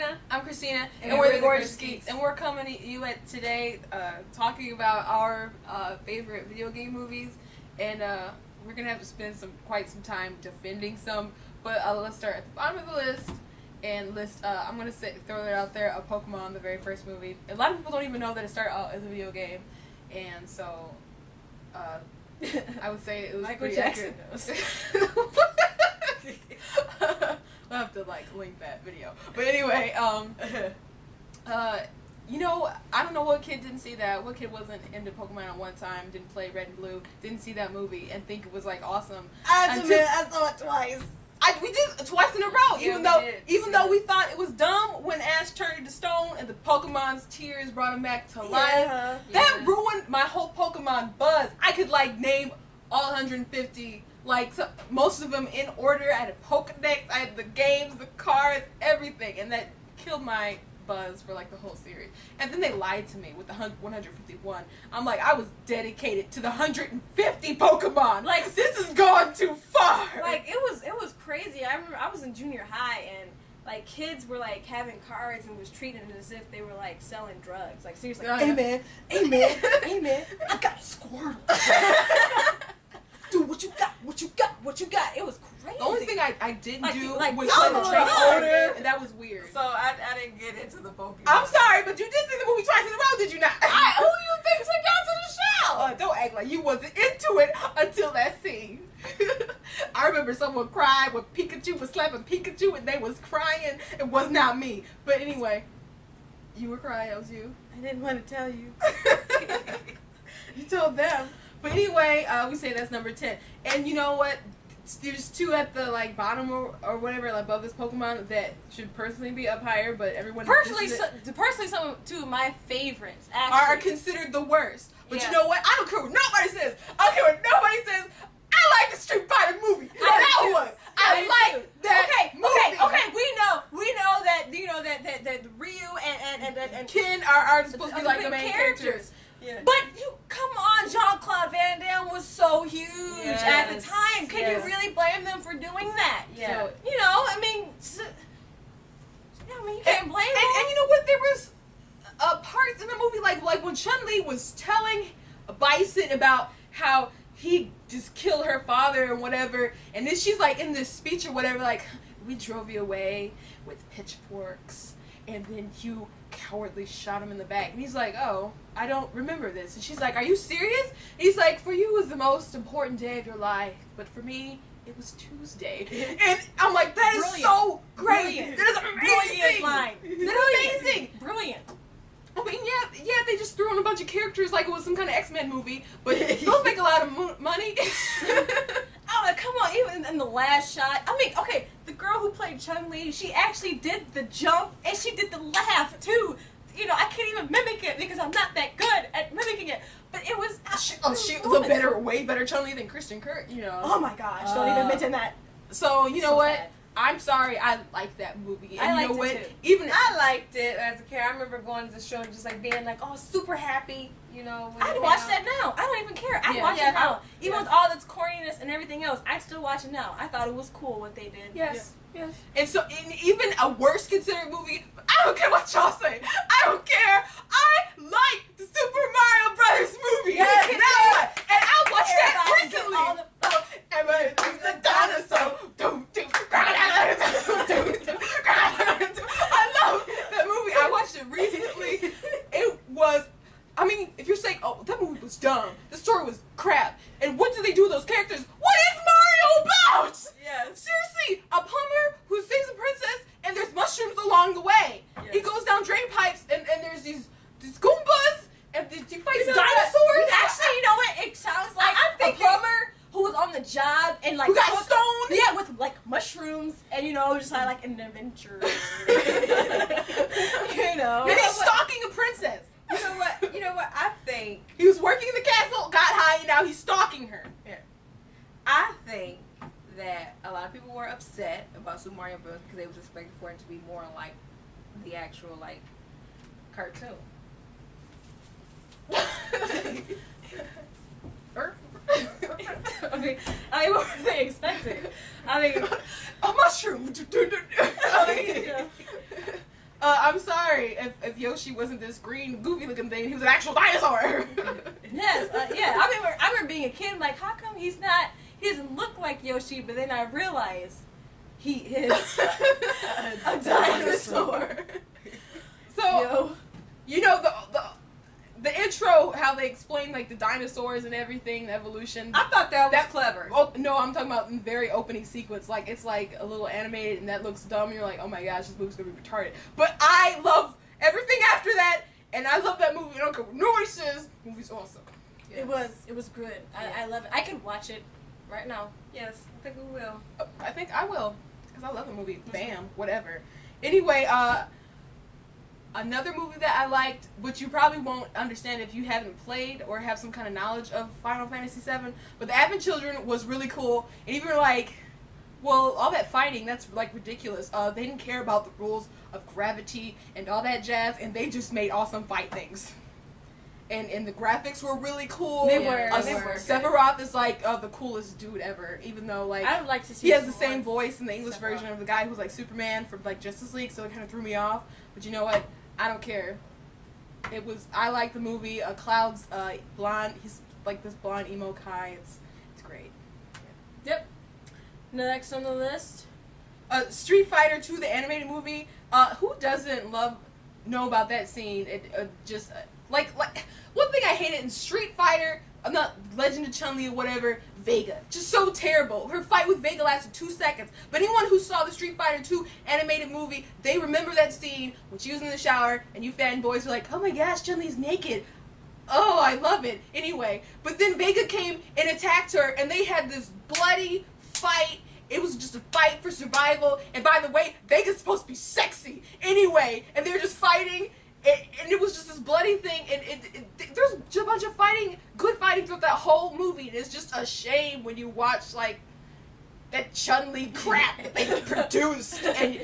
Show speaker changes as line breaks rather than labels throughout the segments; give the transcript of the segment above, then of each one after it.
Christina.
I'm Christina,
And we're the Gorgeous
Geeks. And we're coming to you today talking about our favorite video game movies. And we're going to have to spend quite some time defending some. But let's start at the bottom of the list. And I'm going to throw it out there, a Pokemon, the very first movie. A lot of people don't even know that it started out as a video game. And so I would say it was
Michael
pretty
Jackson
accurate. We'll have to link that video. But anyway, you know, I don't know what kid didn't see that. What kid wasn't into Pokemon at one time, didn't play Red and Blue, didn't see that movie and think it was awesome.
I have to admit, I saw it twice.
We did twice in a row,
Yeah,
even though we thought it was dumb when Ash turned into stone and the Pokemon's tears brought him back to life.
Yeah.
That ruined my whole Pokemon buzz. I could name all 150, most of them in order. I had a Pokedex, I had the games, the cards, everything, and that killed my buzz for the whole series. And then they lied to me with the 151. I'm like, I was dedicated to the 150 Pokemon. This is going too far.
It was crazy. I remember I was in junior high and kids were having cards and was treating it as if they were selling drugs. Seriously, hey man, I got a Squirtle. Dude, what you got? It was crazy.
The only thing I didn't do was
play
the
the
trading
trading
card
card
game, and that was weird.
So I didn't get into the Pokemon.
I'm sorry, but you did see the movie twice in a row, did you not?
Who you think took y'all to the show?
Don't act like you wasn't into it until that scene. I remember someone cried when Pikachu was slapping Pikachu and they was crying. It was not me. But anyway, you were crying, it was you.
I didn't want to tell you.
You told them. But anyway, we say that's number 10. And you know what? There's two at the bottom or whatever above this Pokemon that should personally be up higher, but everyone
Personally, two of my favorites actually
are considered the worst. But
Yeah.
you know what? I don't care what nobody says. I don't care what nobody says. I like the Street Fighter movie. I like that movie.
Okay. We know that Ryu and
Ken are supposed to be the main characters.
Yeah.
But come on, Jean-Claude Van Damme was so huge at the
Yes.
time. Can
Yes.
you really blame them for doing that?
Yeah.
So, you can't blame them.
And you know what? There was parts in the movie like when Chun-Li was telling Bison about how he just killed her father and whatever, and then she's in this speech or whatever, we drove you away with pitchforks, and then you cowardly shot him in the back. And he's like, oh, I don't remember this. And she's like, are you serious? And he's like, for you it was the most important day of your life, but for me it was Tuesday. And I'm like, that is
Brilliant.
So great.
Brilliant.
That is amazing.
Brilliant line.
That's amazing.
Brilliant.
I mean, yeah, they just threw in a bunch of characters like it was some kind of X-Men movie, but those make a lot of money.
Oh, come on, even in the last shot. I mean, okay, the girl who played Chun-Li, she actually did the jump, and she did the laugh, too. I can't even mimic it because I'm not that good at mimicking it. But it was...
She was way better Chun-Li than Kristen Kurt,
Oh my gosh, don't even mention that.
So, you know
So
what?
sad.
I'm sorry, I like that movie. And
I
you know
liked
what?
it, too.
Even
I liked it as a kid. I remember going to the show and just being super happy, when
I'd
it
watch
came
that
out.
now. I don't even care. I'd
Yeah.
watch
Yeah.
it now. Even
Yeah.
with all its corniness and everything else, I'd still watch it now. I thought it was cool what they did.
Yes.
Yes.
And so, even a worse considered movie, I don't care what y'all say. I don't care. I like the Super Mario Brothers movie.
Yes.
That one. And I watched that
Everybody get
recently.
all the-
Everybody the dinosaur. I love that movie. I watched it recently. It was, if you're saying, oh, that movie was dumb, the story was crap, and what do they do with those characters? What is Mario about?
Yes.
Seriously, a plumber who saves a princess, and there's mushrooms along the way.
Yes.
He goes down drain pipes, and there's these Goombas, and he fights
You know
dinosaurs.
what? Actually, you know what? It sounds like
I'm
a
thinking-
plumber who was on the job and
who got
cooked-
stoned.
Yeah, with mushrooms and just like an adventure.
And he's stalking a princess.
You know what? I think
He was working in the castle, got high, and now he's stalking her.
I think that a lot of people were upset about Super Mario Bros. Because they was expecting for it to be more like the actual cartoon.
I mean, what were they expecting? I mean,
a mushroom.
yeah.
I'm sorry if Yoshi wasn't this green, goofy looking thing. He was an actual dinosaur.
Yes, yeah. I remember being a kid, like, how come he doesn't look like Yoshi? But then I realized he is a dinosaur.
So, you know the intro, how they explain like the dinosaurs and everything, the evolution.
I thought that was clever.
Oh no, I'm talking about the very opening sequence. Like it's like a little animated, and that looks dumb. And you're like, oh my gosh, this movie's gonna be retarded. But I love everything after that, and I love that movie. I don't care what nobody says. The movie's awesome.
Yes. It was good. I love it. I could watch it right now.
Yes, I think we will.
I think I will, because I love the movie. Bam, whatever. Anyway, another movie that I liked, which you probably won't understand if you haven't played or have some kind of knowledge of Final Fantasy VII, but the Advent Children was really cool. And even like, well, all that fighting, that's like ridiculous. They didn't care about the rules of gravity and all that jazz, and they just made awesome fight things. And the graphics were really cool.
They were.
Sephiroth is like the coolest dude ever, even though like
I would like to see.
he has the same voice in the English
Sephiroth.
version of the guy who's like Superman from like Justice League, so it kind of threw me off. But you know what? I don't care. I like the movie. Cloud's blonde. He's like this blonde emo Kai. It's great.
Yep. Next on the list.
Street Fighter 2, the animated movie. Who doesn't know about that scene? It just like one thing I hated in Street Fighter. I'm not Legend of Chun-Li or whatever. Vega, just so terrible. Her fight with Vega lasted 2 seconds. But anyone who saw the Street Fighter 2 animated movie, they remember that scene when she was in the shower and you fanboys were like, oh my gosh, Chun-Li's naked. Oh, I love it. Anyway, but then Vega came and attacked her, and they had this bloody fight. It was just a fight for survival. And by the way, Vega's supposed to be sexy anyway, and they're just fighting. And it was just this bloody thing, and there's a bunch of good fighting throughout that whole movie. And it's just a shame when you watch like that Chun-Li crap that they produced, and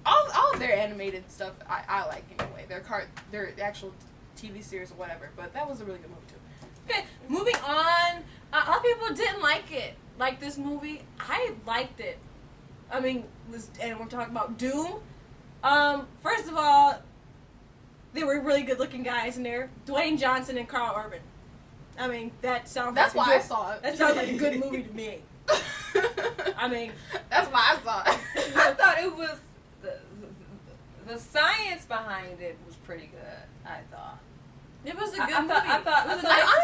all of their animated stuff I like anyway. Their actual TV series or whatever. But that was a really good movie too.
Okay, moving on. A lot of people didn't like it. Like this movie, I liked it. I mean, and we're talking about Doom. First of all, they were really good-looking guys in there. Dwayne Johnson and Carl Urban. I mean, that's why
I saw it.
That sounds like a good movie to me. I mean,
that's why I saw it.
I thought it was the science behind it was pretty good. I thought
it was a good movie.
I thought
honestly, why
didn't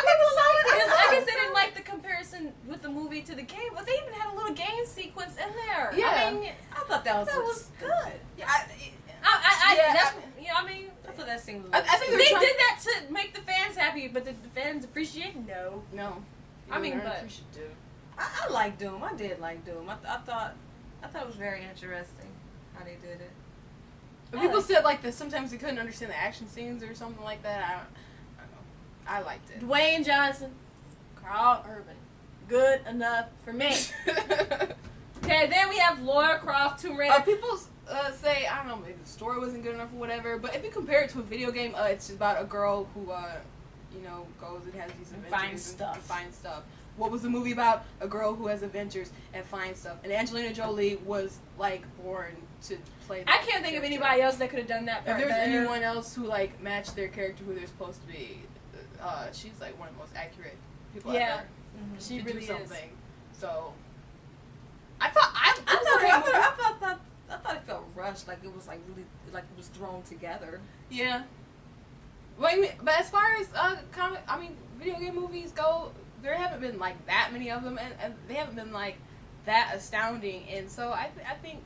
people like it?
I guess they didn't like the comparison with the movie to the game, but they even had a little game sequence in there.
Yeah.
I mean,
I thought that was
good.
Yeah, I thought that scene was.
I think
they did that to make the fans happy, but did the fans appreciate it? No. I mean, but
I like Doom. I did like Doom. I thought it was very interesting how they did it.
People said like that sometimes they couldn't understand the action scenes or something like that. I don't know. I liked it.
Dwayne Johnson, Carl Urban, good enough for me. Okay, then we have Lara Croft, Tomb Raider.
People say, I don't know, maybe the story wasn't good enough or whatever, but if you compare it to a video game, it's about a girl who, goes and has these adventures and finds stuff. What was the movie about? A girl who has adventures and finds stuff. And Angelina Jolie was, like, born to play that
I can't think of anybody else that could have done that part
If there's
better.
anyone else who, like, matched their character who they're supposed to be, she's, like, one of the most accurate people ever.
Mm-hmm. She really is.
So, I thought
it felt rushed, like it was like really, like it was thrown together.
Yeah. But as far as video game movies go, there haven't been like that many of them, and they haven't been like that astounding. And so I think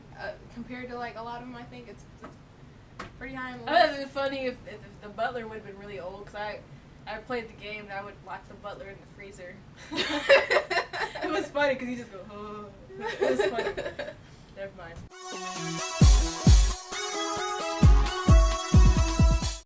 compared to like a lot of them, I think it's pretty high on the list.
It would have been funny if the butler would have been really old, because I played the game and I would lock the butler in the freezer. It was funny because he just go, oh. It was funny. Never mind.